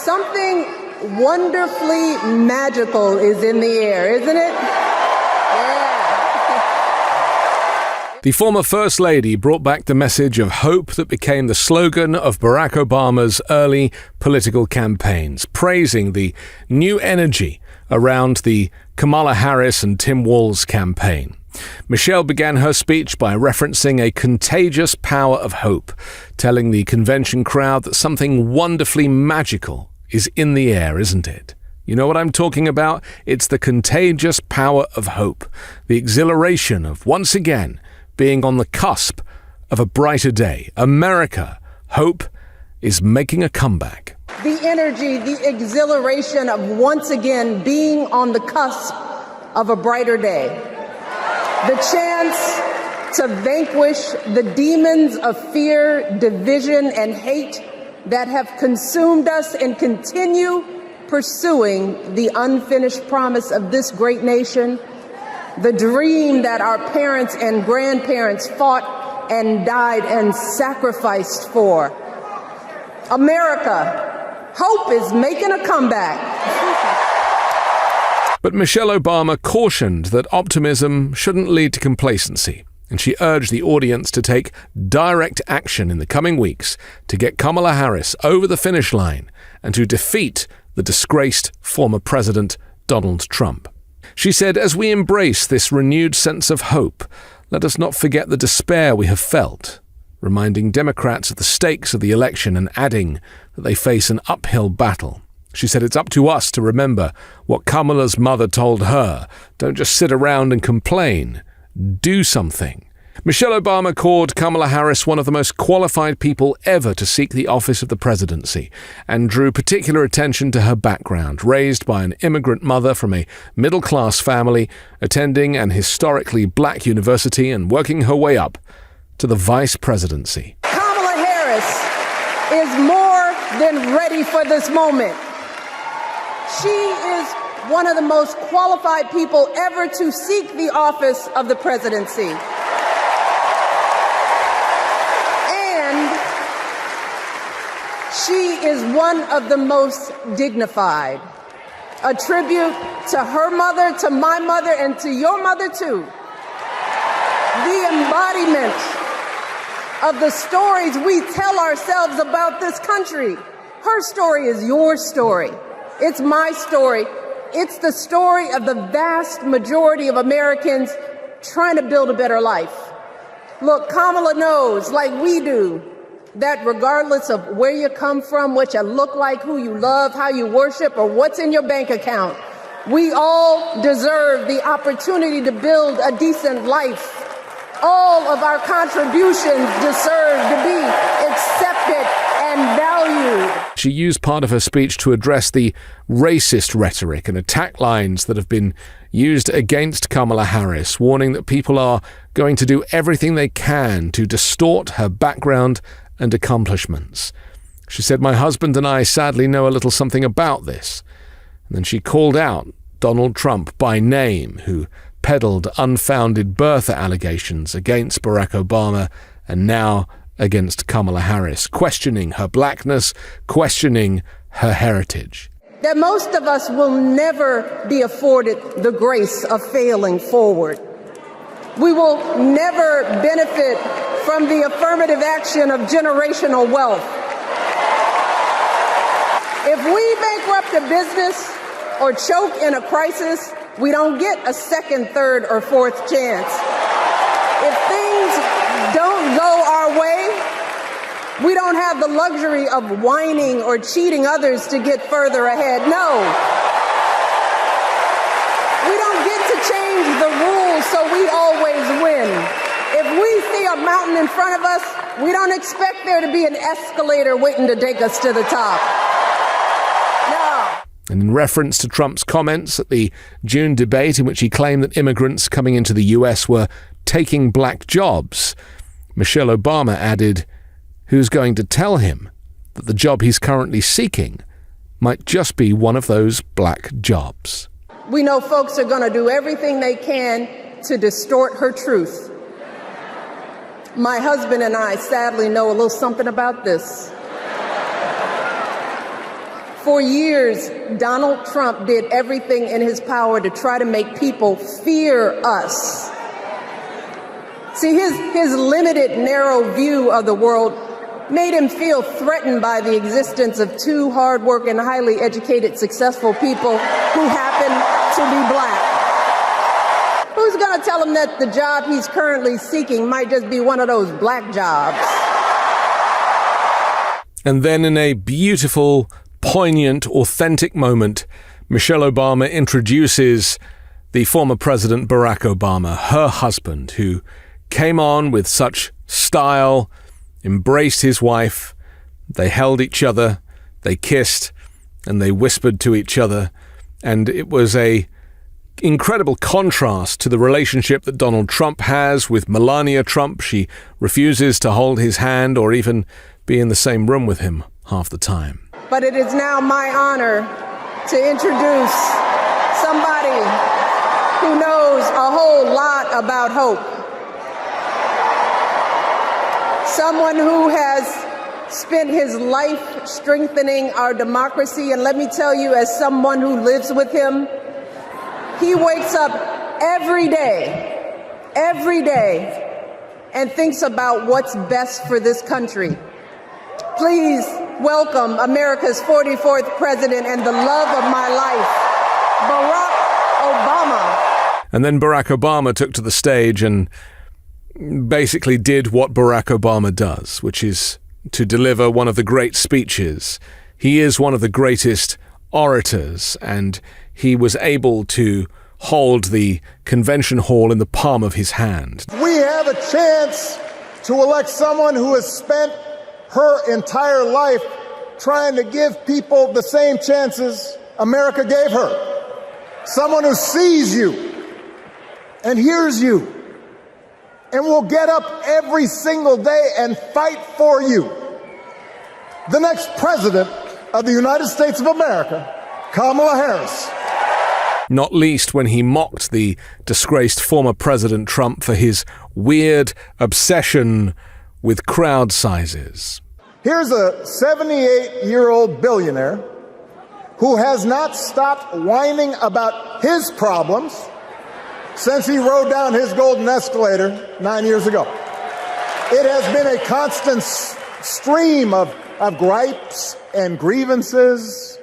Something wonderfully magical is in the air, isn't it? Yeah. The former First Lady brought back the message of hope that became the slogan of Barack Obama's early political campaigns, praising the new energy around the Kamala Harris and Tim Walz campaign. Michelle began her speech by referencing a contagious power of hope, telling the convention crowd that something wonderfully magical is in the air, isn't it? You know what I'm talking about? It's the contagious power of hope, the exhilaration of once again being on the cusp of a brighter day. America, hope, is making a comeback. The energy, the exhilaration of once again being on the cusp of a brighter day. The chance to vanquish the demons of fear, division, and hate that have consumed us and continue pursuing the unfinished promise of this great nation, the dream that our parents and grandparents fought and died and sacrificed for. America, hope is making a comeback. But Michelle Obama cautioned that optimism shouldn't lead to complacency, and she urged the audience to take direct action in the coming weeks to get Kamala Harris over the finish line and to defeat the disgraced former President Donald Trump. She said, "As we embrace this renewed sense of hope, let us not forget the despair we have felt," reminding Democrats of the stakes of the election and adding that they face an uphill battle. She said it's up to us to remember what Kamala's mother told her. Don't just sit around and complain. Do something. Michelle Obama called Kamala Harris one of the most qualified people ever to seek the office of the presidency and drew particular attention to her background, raised by an immigrant mother from a middle-class family, attending an historically black university and working her way up to the vice presidency. Kamala Harris is more than ready for this moment. She is one of the most qualified people ever to seek the office of the presidency. And she is one of the most dignified. A tribute to her mother, to my mother, and to your mother too. The embodiment of the stories we tell ourselves about this country. Her story is your story. It's my story. It's the story of the vast majority of Americans trying to build a better life. Look, Kamala knows, like we do, that regardless of where you come from, what you look like, who you love, how you worship, or what's in your bank account, we all deserve the opportunity to build a decent life. All of our contributions deserve to be accepted and valued. She used part of her speech to address the racist rhetoric and attack lines that have been used against Kamala Harris, warning that people are going to do everything they can to distort her background and accomplishments. She said, "My husband and I sadly know a little something about this." And then she called out Donald Trump by name, who peddled unfounded birther allegations against Barack Obama and now against Kamala Harris, questioning her blackness, questioning her heritage. That most of us will never be afforded the grace of failing forward. We will never benefit from the affirmative action of generational wealth. If we bankrupt a business or choke in a crisis, we don't get a second, third, or fourth chance. If things don't go our way, we don't have the luxury of whining or cheating others to get further ahead. No. We don't get to change the rules so we always win. If we see a mountain in front of us, we don't expect there to be an escalator waiting to take us to the top. No. And in reference to Trump's comments at the June debate in which he claimed that immigrants coming into the US were taking black jobs, Michelle Obama added, "Who's going to tell him that the job he's currently seeking might just be one of those black jobs?" We know folks are going to do everything they can to distort her truth. My husband and I sadly know a little something about this. For years, Donald Trump did everything in his power to try to make people fear us. See, his limited, narrow view of the world made him feel threatened by the existence of two hardworking, highly educated, successful people who happen to be black. Who's going to tell him that the job he's currently seeking might just be one of those black jobs? And then in a beautiful, poignant, authentic moment, Michelle Obama introduces the former President Barack Obama, her husband, who came on with such style, embraced his wife, they held each other, they kissed, and they whispered to each other. And it was a incredible contrast to the relationship that Donald Trump has with Melania Trump. She refuses to hold his hand or even be in the same room with him half the time. But it is now my honor to introduce somebody who knows a whole lot about hope. Someone who has spent his life strengthening our democracy. And let me tell you, as someone who lives with him, he wakes up every day, and thinks about what's best for this country. Please welcome America's 44th president and the love of my life, Barack Obama. And then Barack Obama took to the stage and basically did what Barack Obama does, which is to deliver one of the great speeches. He is one of the greatest orators, and he was able to hold the convention hall in the palm of his hand. We have a chance to elect someone who has spent her entire life trying to give people the same chances America gave her. Someone who sees you and hears you and will get up every single day and fight for you. The next president of the United States of America, Kamala Harris. Not least when he mocked the disgraced former President Trump for his weird obsession with crowd sizes. Here's a 78-year-old billionaire who has not stopped whining about his problems since he rode down his golden escalator 9 years ago. It has been a constant stream of gripes and grievances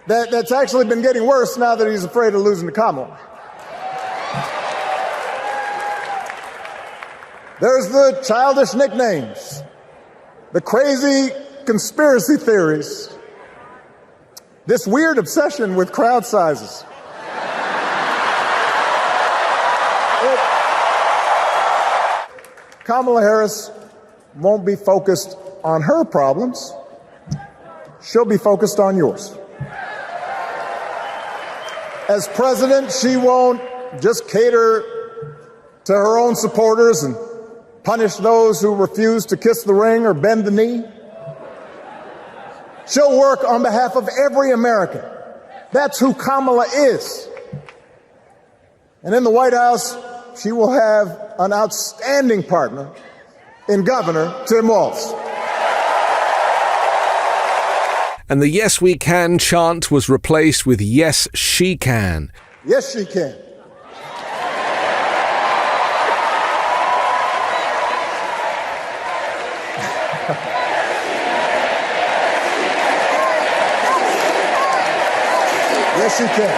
that's actually been getting worse now that he's afraid of losing to Kamala. There's the childish nicknames, the crazy conspiracy theories, this weird obsession with crowd sizes. Kamala Harris won't be focused on her problems. She'll be focused on yours. As president, she won't just cater to her own supporters and punish those who refuse to kiss the ring or bend the knee. She'll work on behalf of every American. That's who Kamala is. And in the White House, she will have an outstanding partner in Governor Tim Walz. And the "Yes, we can" chant was replaced with "Yes, she can." Yes, she can. Yes, she can.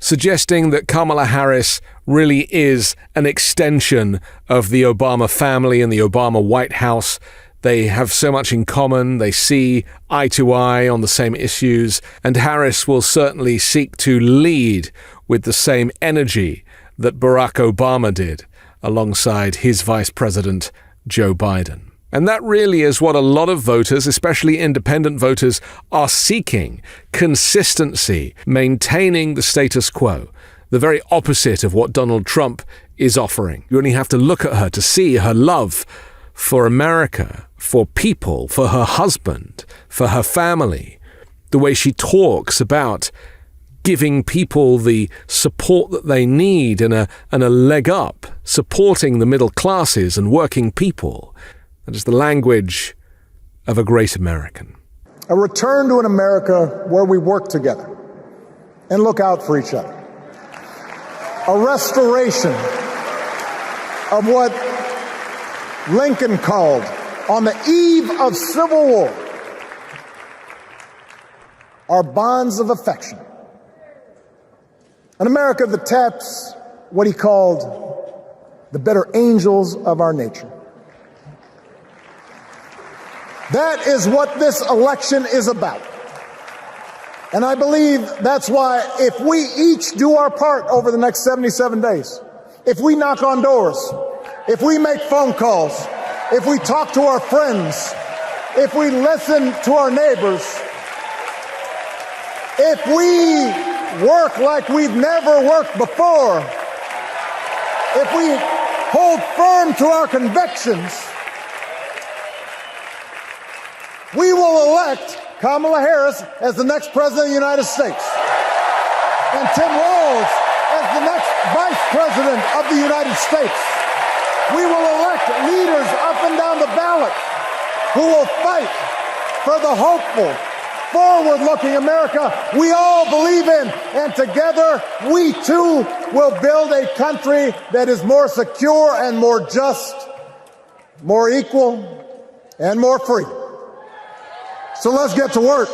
Suggesting that Kamala Harris really is an extension of the Obama family and the Obama White House. They have so much in common. They see eye to eye on the same issues, and Harris will certainly seek to lead with the same energy that Barack Obama did alongside his vice president, Joe Biden. And that really is what a lot of voters, especially independent voters, are seeking: consistency, maintaining the status quo, the very opposite of what Donald Trump is offering. You only have to look at her to see her love for America, for people, for her husband, for her family, the way she talks about giving people the support that they need and a leg up, supporting the middle classes and working people. That is the language of a great American. a return to an America where we work together and look out for each other, a restoration of what Lincoln called, on the eve of civil war, our bonds of affection. An America that taps what he called the better angels of our nature. That is what this election is about. And I believe that's why if we each do our part over the next 77 days, if we knock on doors, if we make phone calls, if we talk to our friends, if we listen to our neighbors, if we work like we've never worked before, if we hold firm to our convictions, we will elect Kamala Harris as the next president of the United States and Tim Walz as the next vice president of the United States. We will elect leaders up and down the ballot who will fight for the hopeful, forward-looking America we all believe in. And together, we too will build a country that is more secure and more just, more equal, and more free. So let's get to work.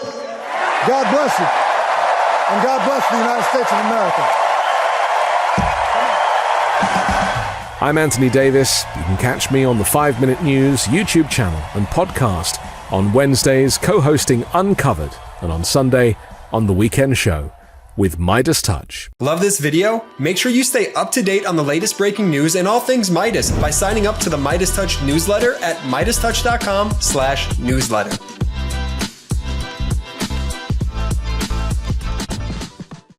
God bless you. And God bless the United States of America. I'm Anthony Davis. You can catch me on the 5 Minute News YouTube channel and podcast on Wednesdays, co-hosting Uncovered, and on Sunday on The Weekend Show with MeidasTouch. Love this video? Make sure you stay up to date on the latest breaking news and all things Meidas by signing up to the MeidasTouch newsletter at MeidasTouch.com/newsletter.